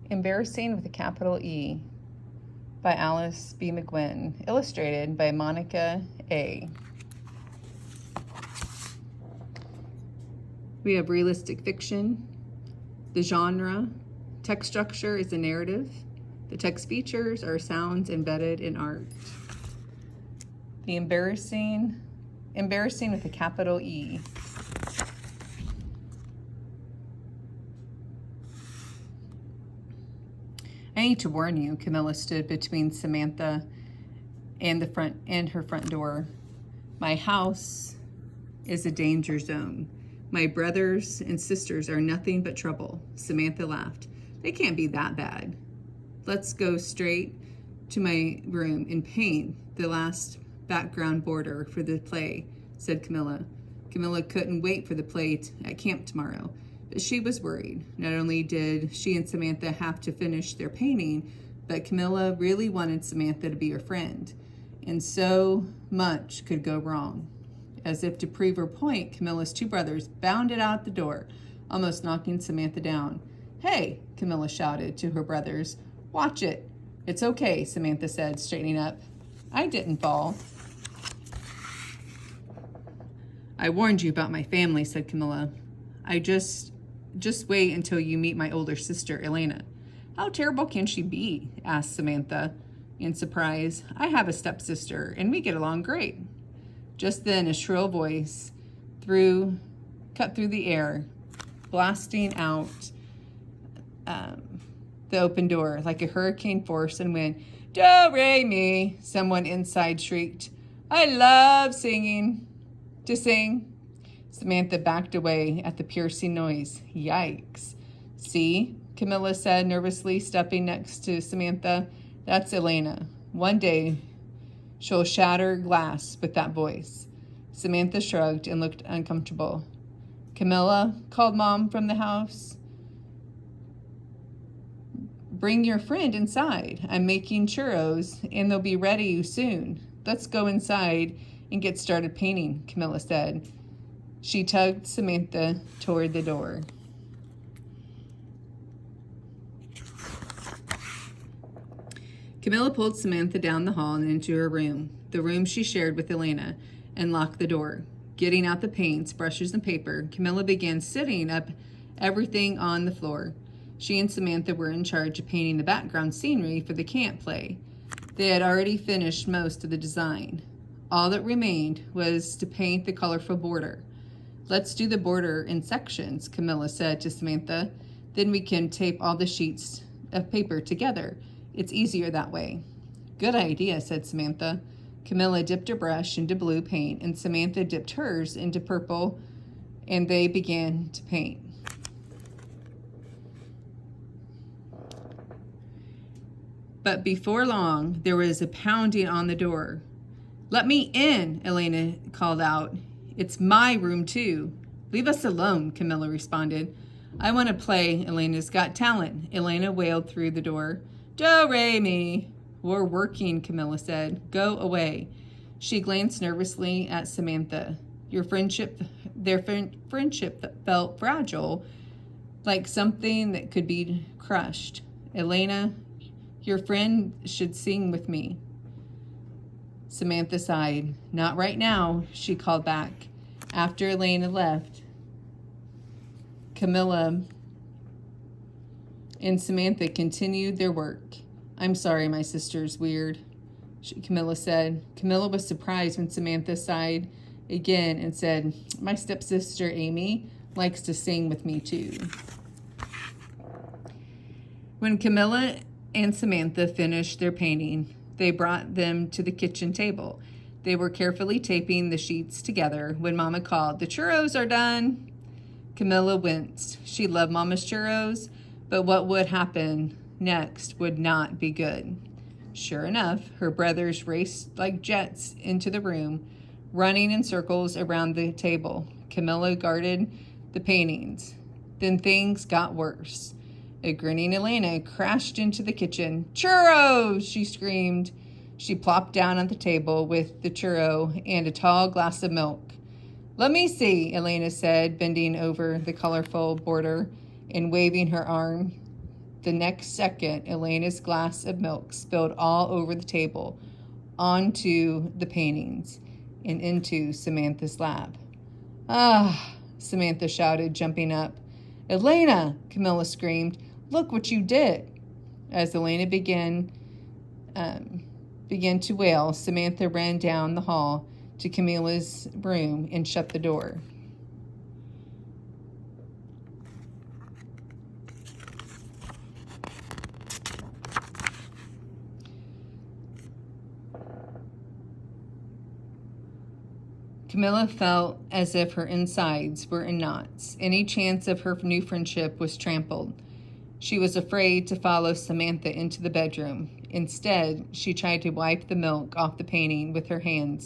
Embarrassing with a capital E by Alice B. McGuinn, illustrated by Monica A. We have realistic fiction. The genre, text structure is a narrative. The text features are sounds embedded in art. The embarrassing with a capital E. I need to warn you, Camilla stood between Samantha and her front door. My house is a danger zone. My brothers and sisters are nothing but trouble. Samantha laughed. They can't be that bad. Let's go straight to my room and paint the last background border for the play, said Camilla. Camilla couldn't wait for the play at camp tomorrow, but she was worried. Not only did she and Samantha have to finish their painting, but Camilla really wanted Samantha to be her friend, and so much could go wrong. As if to prove her point, Camilla's two brothers bounded out the door, almost knocking Samantha down. Hey, Camilla shouted to her brothers. Watch it. It's okay, Samantha said, straightening up. I didn't fall. I warned you about my family, said Camilla. I just wait until you meet my older sister, Elena. How terrible can she be? Asked Samantha in surprise. I have a stepsister, and we get along great. Just then, a shrill voice cut through the air, blasting out the open door like a hurricane force, and went, Do, re, mi. Someone inside shrieked. I love singing. To sing. Samantha backed away at the piercing noise. Yikes. See, Camilla said nervously, stepping next to Samantha. That's Elena. One day, she'll shatter glass with that voice. Samantha shrugged and looked uncomfortable. Camilla, called Mom from the house. Bring your friend inside. I'm making churros, and they'll be ready soon. Let's go inside and get started painting, Camilla said. She tugged Samantha toward the door. Camilla pulled Samantha down the hall and into her room, the room she shared with Elena, and locked the door. Getting out the paints, brushes, and paper, Camilla began setting up everything on the floor. She and Samantha were in charge of painting the background scenery for the camp play. They had already finished most of the design. All that remained was to paint the colorful border. Let's do the border in sections, Camilla said to Samantha. Then we can tape all the sheets of paper together. It's easier that way. Good idea, said Samantha. Camilla dipped her brush into blue paint, and Samantha dipped hers into purple, and they began to paint. But before long, there was a pounding on the door. Let me in, Elena called out. It's my room, too. Leave us alone, Camilla responded. I want to play Elena's Got Talent, Elena wailed through the door. Do, re, mi. We're working, Camilla said. Go away. She glanced nervously at Samantha. Their friendship felt fragile, like something that could be crushed. Elena, your friend should sing with me. Samantha sighed. Not right now, she called back. After Elena left, Camilla and Samantha continued their work. I'm sorry, my sister's weird, Camilla said. Camilla was surprised when Samantha sighed again and said, my stepsister Amy likes to sing with me too. When Camilla and Samantha finished their painting, they brought them to the kitchen table. They were carefully taping the sheets together when Mama called, The churros are done. Camilla winced. She loved Mama's churros, but what would happen next would not be good. Sure enough, her brothers raced like jets into the room, running in circles around the table. Camilla guarded the paintings. Then things got worse. A grinning Elena crashed into the kitchen. Churros, she screamed. She plopped down on the table with the churro and a tall glass of milk. Let me see, Elena said, bending over the colorful border and waving her arm. The next second, Elena's glass of milk spilled all over the table, onto the paintings, and into Samantha's lap. Ah, Samantha shouted, jumping up. Elena, Camilla screamed, look what you did. As Elena began to wail, Samantha ran down the hall to Camilla's room and shut the door. Camilla felt as if her insides were in knots. Any chance of her new friendship was trampled. She was afraid to follow Samantha into the bedroom. Instead, she tried to wipe the milk off the painting with her hand,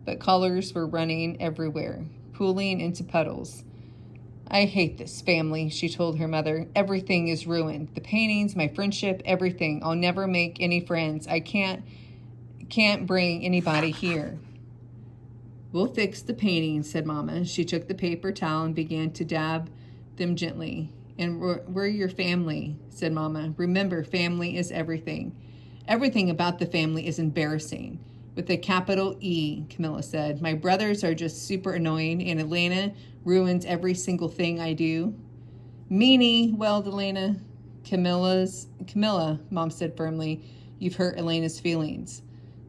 but colors were running everywhere, pooling into puddles. I hate this family, she told her mother. Everything is ruined. The paintings, my friendship, everything. I'll never make any friends. I can't bring anybody here. We'll fix the paintings, said Mama. She took the paper towel and began to dab them gently. And we're your family, said Mama. Remember, family is everything. Everything about the family is embarrassing. With a capital E, Camilla said. My brothers are just super annoying, and Elena ruins every single thing I do. Meanie, wailed Elena. Camilla, Mom said firmly. You've hurt Elena's feelings.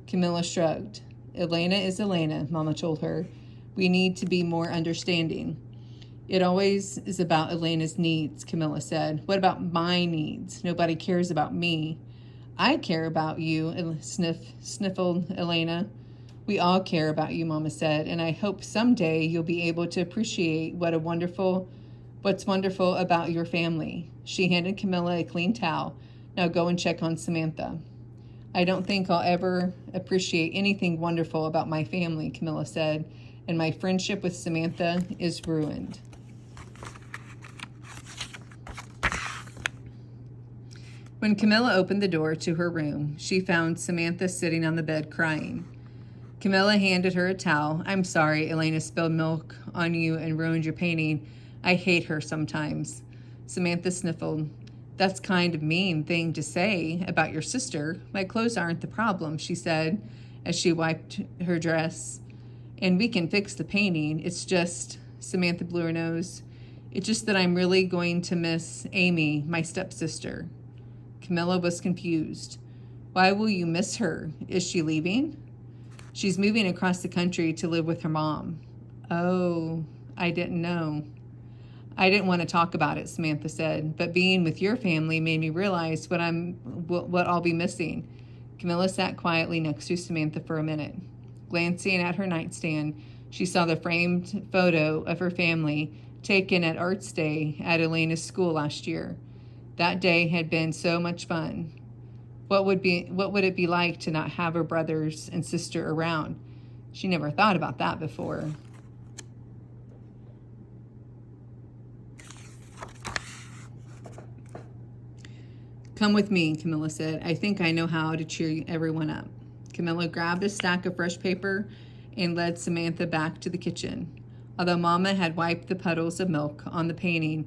Camilla shrugged. Elena is Elena, Mama told her. We need to be more understanding. It always is about Elena's needs, Camilla said. What about my needs? Nobody cares about me. I care about you, sniffled Elena. We all care about you, Mama said, and I hope someday you'll be able to appreciate what's wonderful about your family. She handed Camilla a clean towel. Now go and check on Samantha. I don't think I'll ever appreciate anything wonderful about my family, Camilla said, and my friendship with Samantha is ruined. When Camilla opened the door to her room, she found Samantha sitting on the bed crying. Camilla handed her a towel. I'm sorry, Elena spilled milk on you and ruined your painting. I hate her sometimes. Samantha sniffled. That's kind of mean thing to say about your sister. My clothes aren't the problem, she said as she wiped her dress. And we can fix the painting. It's just, Samantha blew her nose, it's just that I'm really going to miss Amy, my stepsister. Camilla was confused. Why will you miss her? Is she leaving? She's moving across the country to live with her mom. Oh, I didn't know. I didn't want to talk about it, Samantha said, but being with your family made me realize what I'll be missing. Camilla sat quietly next to Samantha for a minute. Glancing at her nightstand, she saw the framed photo of her family taken at Arts Day at Elena's school last year. That day had been so much fun. What would it be like to not have her brothers and sister around? She never thought about that before. Come with me, Camilla said. I think I know how to cheer everyone up. Camilla grabbed a stack of fresh paper and led Samantha back to the kitchen. Although Mama had wiped up the puddles of milk on the painting,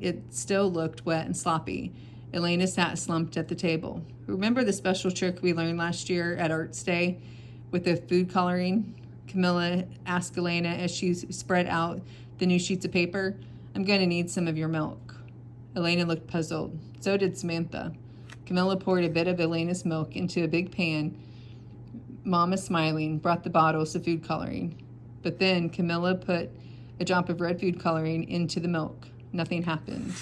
it still looked wet and sloppy. Elena sat slumped at the table. Remember the special trick we learned last year at Arts Day with the food coloring? Camilla asked Elena as she spread out the new sheets of paper. I'm going to need some of your milk. Elena looked puzzled. So did Samantha. Camilla poured a bit of Elena's milk into a big pan. Mama, smiling, brought the bottles of food coloring. But then Camilla put a drop of red food coloring into the milk. Nothing happened.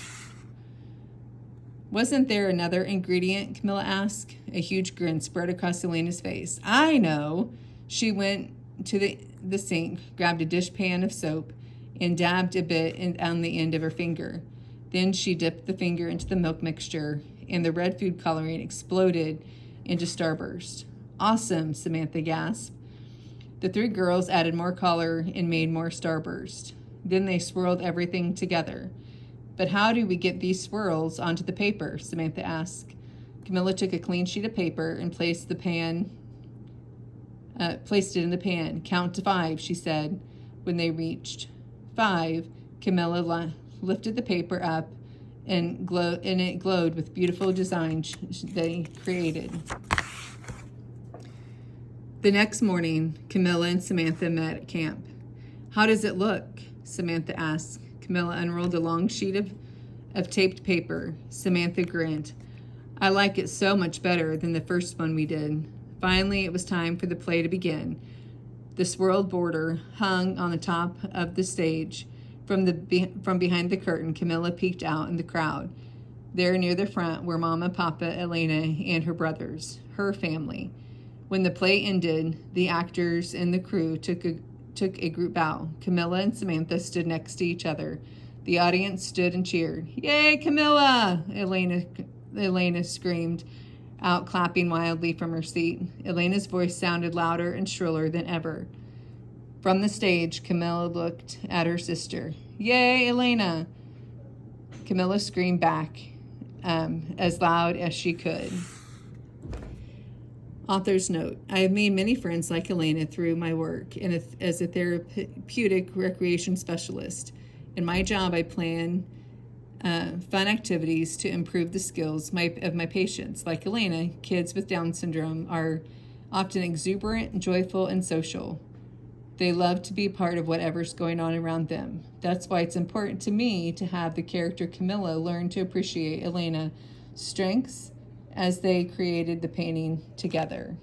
Wasn't there another ingredient? Camilla asked. A huge grin spread across Elena's face. I know. She went to the sink, grabbed a dishpan of soap, and dabbed a bit on the end of her finger. Then she dipped the finger into the milk mixture, and the red food coloring exploded into starburst. Awesome, Samantha gasped. The three girls added more color and made more starburst. Then they swirled everything together. But how do we get these swirls onto the paper? Samantha asked. Camilla took a clean sheet of paper and placed it in the pan. Count to 5, she said, when they reached 5. Camilla lifted the paper up and it glowed with beautiful designs they created. The next morning, Camilla and Samantha met at camp. "How does it look?" Samantha asked. Camilla unrolled a long sheet of taped paper. Samantha grinned. "I like it so much better than the first one we did." Finally, it was time for the play to begin. The swirled border hung on the top of the stage. From behind the curtain, Camilla peeked out in the crowd. There near the front were Mama, Papa, Elena, and her brothers, her family. When the play ended, the actors and the crew took a group bow. Camilla and Samantha stood next to each other. The audience stood and cheered. "Yay, Camilla!" Elena screamed out, clapping wildly from her seat. Elena's voice sounded louder and shriller than ever. From the stage, Camilla looked at her sister. "Yay, Elena!" Camilla screamed back as loud as she could. Author's note: I have made many friends like Elena through my work as a therapeutic recreation specialist. In my job, I plan fun activities to improve the skills of my patients. Like Elena, kids with Down syndrome are often exuberant, joyful, and social. They love to be a part of whatever's going on around them. That's why it's important to me to have the character Camilla learn to appreciate Elena's strengths as they created the painting together.